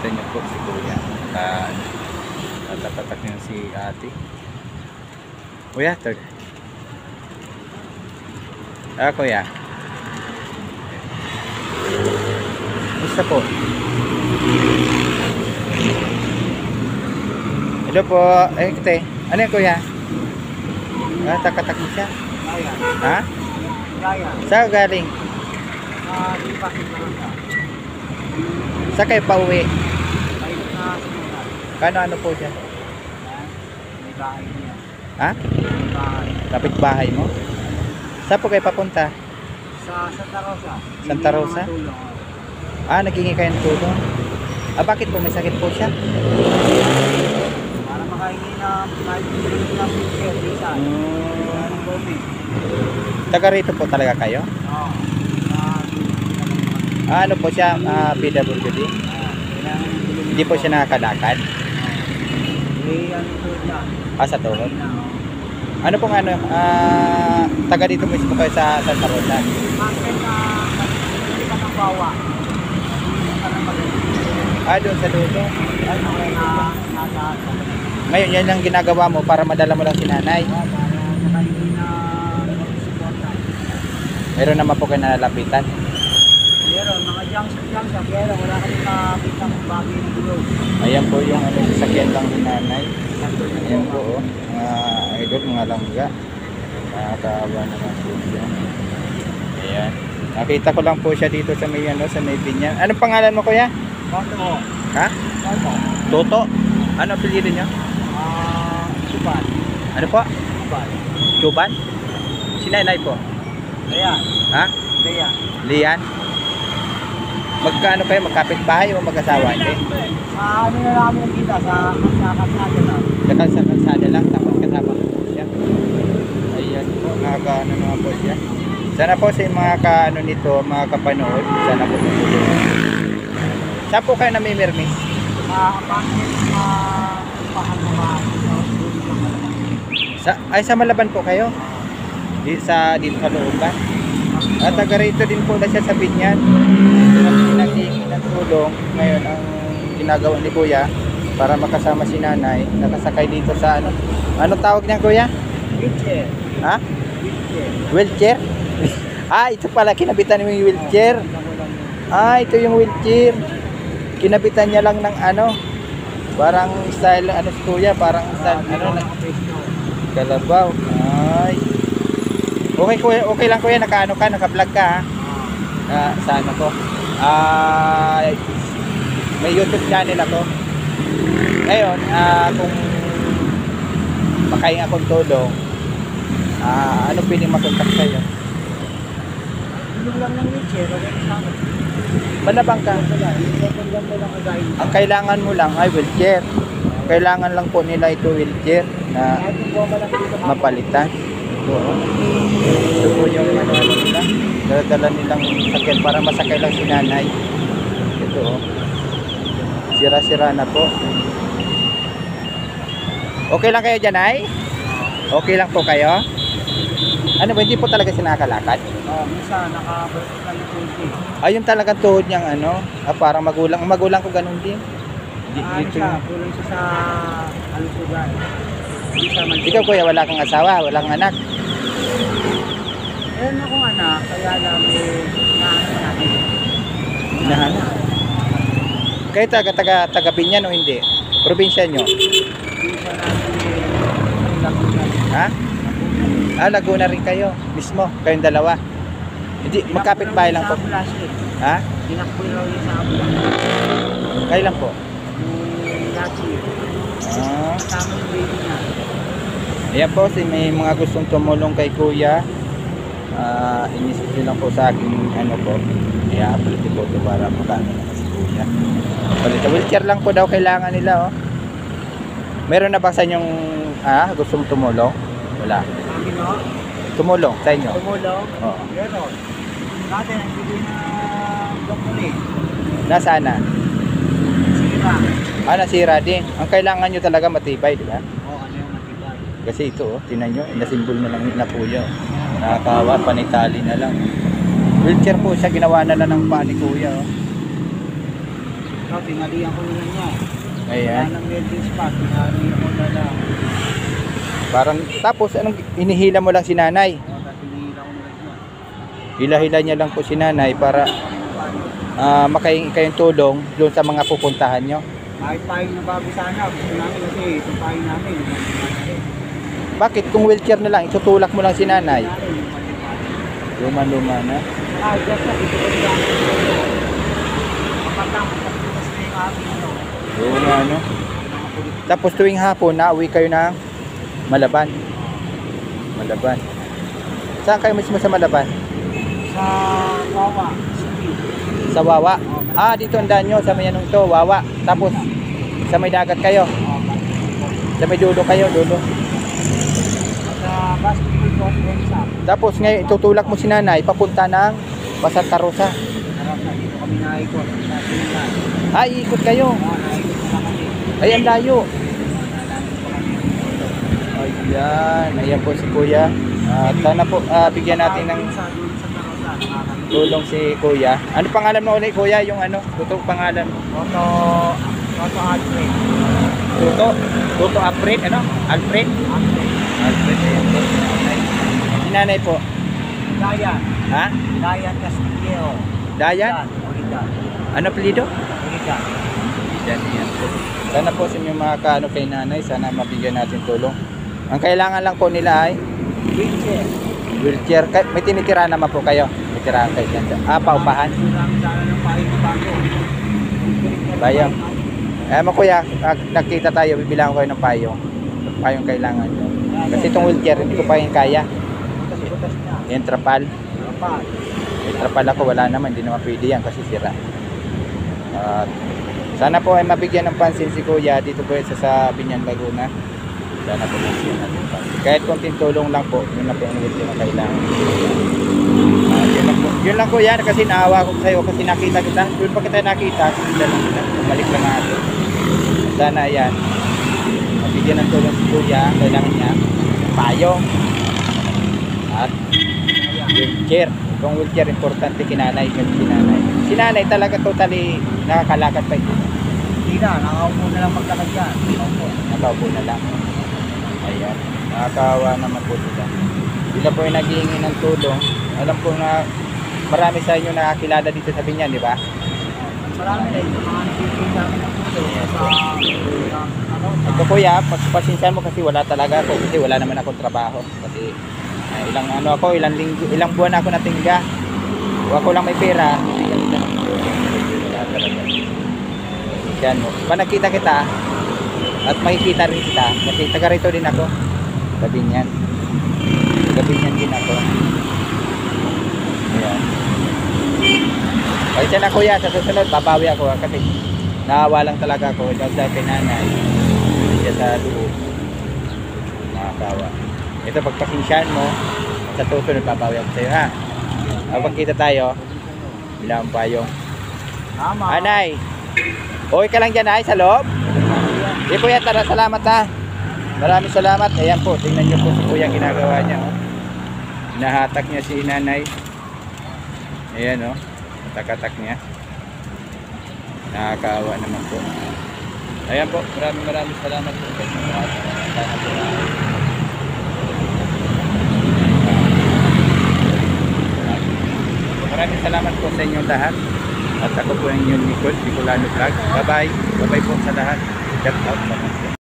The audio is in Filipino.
makita niyo po si Kuya. Tatatak niyo si ate. Kuya, third. Kuya. Gusto po. Hello po. Kate. Ano yan, Kuya? Takatak mo siya. Ha? Saan galing? Saan kayo pa uwi? Ano po siya? Ha? Kapit bahay mo? Saan po kayo papunta? Sa Santa Rosa. Santa Rosa? Naghingi kayo ng tulong? Bakit po? May sakit po siya? Para makahingi na kahit ng picture, visa. Taga rito po talaga kayo? Oo. Ano po siya? PWD? Hindi po siya nakakalakad? Sa tuhod? Ano pong ano? Taga dito mismo kayo sa Santa Rosa? Bakit hindi ka ng bawa? Doon sa dulo. Ngayon yan ang ginagawa mo para madala mo lang si nanay. Meron naman po kayo nalalapitan. Meron, mga junction, pero wala kami makakita ng bagay ng dulo. Ayan po yung sasakyan lang ni nanay. Ayan po idol, mga langga. Nakakaawa naman po siya. Ayan. Nakita ko lang po siya dito sa may sa may binyan. Anong pangalan mo, Kuya? Toto. Ha? Toto. Toto? Ano apelyido niya? Chuban. Ano po? Chuban. Chuban? Si nanay po? Lian. Ha? Lian. Lian? Magkano kayo? Magkapit bahay o mag-asawa? Hindi? Ano na lang mo kita sa kalsada lang. Sa kalsada lang, tapos kasama ko po siya. Ayan po, nakakaano naman po siya. Sana po sa mga kaano nito, mga kapanood, sana po tumulong. Saan po kayo namimirmis? Sa Malaban po kayo? Dito sa looban? At taga rito din po na siya sa Binyan. Naghihingi ng tulong. Ngayon ang ginagawa ni Kuya para makasama si nanay, nakasakay dito sa ano tawag niyan, Kuya? Wheelchair. Ha? Wheelchair. Wheelchair? Ito pala, kinabitan mo yung wheelchair. Ito yung wheelchair. Kinabitan niya lang ng parang style, si Kuya, parang style, kalabaw. Ay. Okay, Kuya, okay lang, Kuya, naka-vlog ka, ha? Sa ano ko? May YouTube channel ako. Ngayon, kung makain akong tulong, ano pwedeng makontak sa'yo? Yung lang ng wheelchair, okay na lang. Malabang ka. Ang kailangan mo lang ay wheelchair. Kailangan lang po nila ito wheelchair na mapalitan. Ito po yung nila. Dala nilang sakyan para masakay lang si nanay. Ito sira-sira na po. Okay lang kayo dyan, ay? Okay lang po kayo? Ano ba, hindi po talaga sinakalakad? Minsan naka-burst lang yung tulti. Ayun talagang tuhod niyang parang magulang ko ganun din. Kulang siya sa alusugan. Ikaw, Kuya, wala kang asawa, walang anak. Meron akong anak, kaya lang Hinahanap. Kayo taga Binyan o hindi? Probinsya nyo? Ha? Laguna rin kayo mismo, kayong dalawa. Hindi, magkapit bahay lang po. Ha? Tinakbo raw yun sa ambulance. Kayo lang po? Last year. Kasama yung baby niya. Ayan po, may mga gustong tumulong kay Kuya. Inisip nyo lang po sa aking po. I-upload po ito para makano na si Kuya. Wheelchair lang po daw kailangan nila, Meron na ba sa inyong gustong tumulong? Wala. Tumulong sa inyo? Tumulong? Oo. Meron. Dati nagbibigay na doktor Nasaan na? Sira. Nasira din. Ang kailangan nyo talaga matibay, di ba? Oo, ano yung matibay? Kasi ito, tinan nyo, nasimbol na lang na Kuya. Nakakawa, panitali na lang. Wheelchair po siya, ginawa na lang ng pa ni Kuya. So, tinalihan ko na lang niya. Ayan. Wala nang welding spot, tinalihan ko na lang. Parang, tapos anong inihila mo lang si nanay? Tapos tinihila ko na lang niya. Hila-hila niya lang po si nanay para makahingi kayong tulong doon sa mga pupuntahan nyo. Kahit payo na bago sana, gusto namin kasi itong payo namin. Bakit kung wheelchair na lang, itutulak mo lang si nanay? Luma-luma na. Just na, ito ko lang. Kapatang, tapos na yung amin. Oo nga, no? Tapos tuwing hapon, nauwi kayo ng Malaban. Malaban. Saan kayo mismo sa Malaban? Sa Wawa. Sa Wawa. Ah, dito ang daan nyo, sa may anong to, Wawa. Tapos, sa may dagat kayo. Sa may dulo kayo, dulo. Sa basketball court, sa Tapos ngayon, itutulak mo si nanay, papunta ng Santa Rosa. harap na dito kami naikot. Ah, iikot kayo. Naikot na kami. Ay, ang layo. Ayan po si Kuya. Sana po bigyan natin ng Sa dulo sa Tarosa, nakakalimutan. tulong si Kuya. Ano pangalan mo ulit, Kuya? Yung ano, totoong pangalan mo? Toto Alfred. Toto Alfred, ano? Alfred? Alfred, ayan po. Si nanay po. Dayan. Ha? Dayan Castillo. Dayan? Ulidan. Ano apelido? Ulidan. Yan po. Sana po sa inyo mga kaano kay nanay, sana mabigyan natin tulong. Ang kailangan lang po nila ay Wheelchair. wheelchair. May tinitira naman po kayo. May tirahan kayo dyan. Paupahan. Marami sana ng payo ng bago. Payong. Mo kuya, nakita tayo, bibilang ko kayo ng payong. Payong kailangan nyo. Kasi itong wheelchair, hindi ko pa yung kaya. Butas na. Yung trapal. Kapal. Yung trapal ako, wala naman. Hindi naman pwede yan kasi sira. At sana po ay mabigyan ng pansin si kuya dito po sa Binyan, Laguna. Sana po mabigyan natin pansin. Kahit konting tulong lang po, yun na po ang wheelchair na kailangan. Yun lang po yan kasi naawa ko sa'yo kasi nakita kita. Doon pa kita nakita, sila lang kita. Bumalik lang natin. Sana yan. Mabigyan ng tulong si kuya, kailangan niya payong at wheelchair. Kung wheelchair, importante kinanay kasi sinanay. Sinanay talaga totally nakakalakad pa ito. Hindi na, nakaupo na lang maglakad yan. Nakaupo na lang. Ayan. Nakakawa naman po sila. Sila po ay naghihingi ng tulong. Alam ko na marami sa inyo nakakilala dito sa Binyan, di ba? Marami na yung mga nakikita kami ng tulong sa Ito kuya, pagpasensyahan mo kasi wala talaga ako kasi wala naman akong trabaho. Kasi ilang buwan ako natingga. Kung ako lang may pera, bigyan kita ng tulong. Wala talaga. Yan mo. Pag nakita kita at makikita rin kita kasi taga rito din ako. Sa Binyan. Taga Binyan din ako. Ayan. Kasi na kuya, sa susunod, babawi ako kasi naawa lang talaga ako dahil sa pinanay. Siya sa loob. Nakakawa. Ito, pagpasensyahan mo, sa susunod, babawi ako sa'yo, ha? Kapag kita tayo, bilang payong. Tama. Anay, okay ka lang dyan, ay, sa loob? Di kuya, tara, salamat, ha? Maraming salamat. Ayan po, tingnan nyo po si kuya ginagawa niya, oh. Hinahatak niya si nanay. Ayan, oh. Takatak niya. Nakakaawa naman po. Ayan po, maraming salamat po. Maraming salamat po sa inyong lahat. At ako po ang inyong Nicole, Bicolano Vlog. Bye-bye. Bye-bye po sa lahat. Shout out sa mga.